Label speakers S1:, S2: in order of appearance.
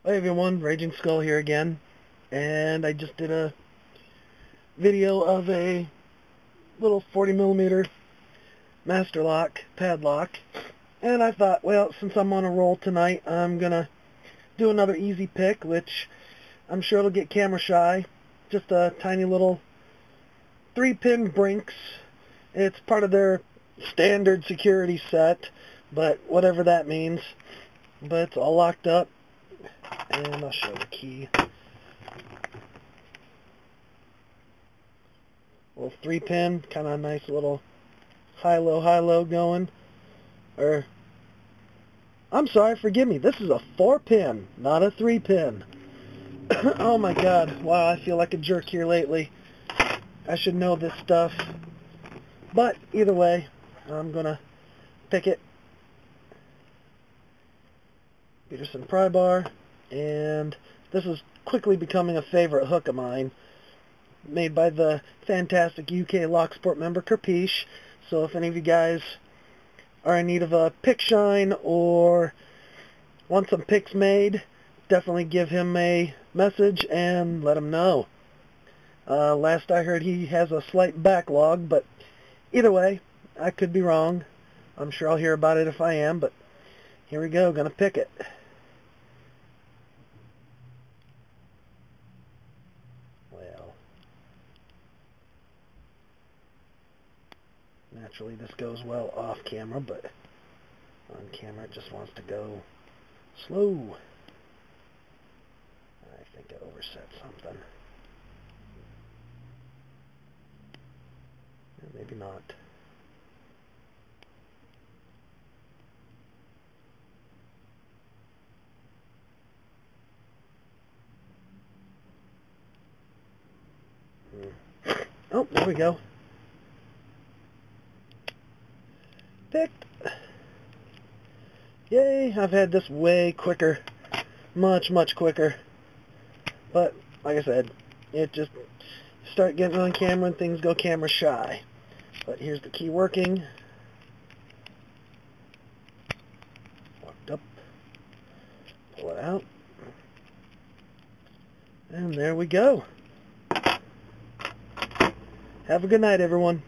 S1: Hi everyone, Raging Skull here again, and I just did a video of a little 40mm master lock padlock, and I thought, well, since I'm on a roll tonight, I'm gonna do another easy pick, which I'm sure it'll get camera shy. Just a tiny little 3-pin Brinks. It's part of their standard security set, but whatever that means. But it's all locked up. And I'll show the key. Little 3-pin, kind of a nice little high-low going. I'm sorry, forgive me, this is a 4-pin, not a 3-pin. Oh my god, wow, I feel like a jerk here lately. I should know this stuff. But either way, I'm gonna pick it. Peterson pry bar. And this is quickly becoming a favorite hook of mine, made by the fantastic UK Locksport member Kerpiche. So if any of you guys are in need of a pick shine or want some picks made, definitely give him a message and let him know. Last I heard, he has a slight backlog, but either way, I could be wrong. I'm sure I'll hear about it if I am, but here we go, gonna pick it. Naturally, this goes well off camera, but on camera it just wants to go slow. I think I overset something. Maybe not. Oh, there we go. Picked. Yay, I've had this way quicker. Much quicker. But, like I said, it just start getting on camera and things go camera shy. But here's the key working. Locked up. Pull it out. And there we go. Have a good night, everyone.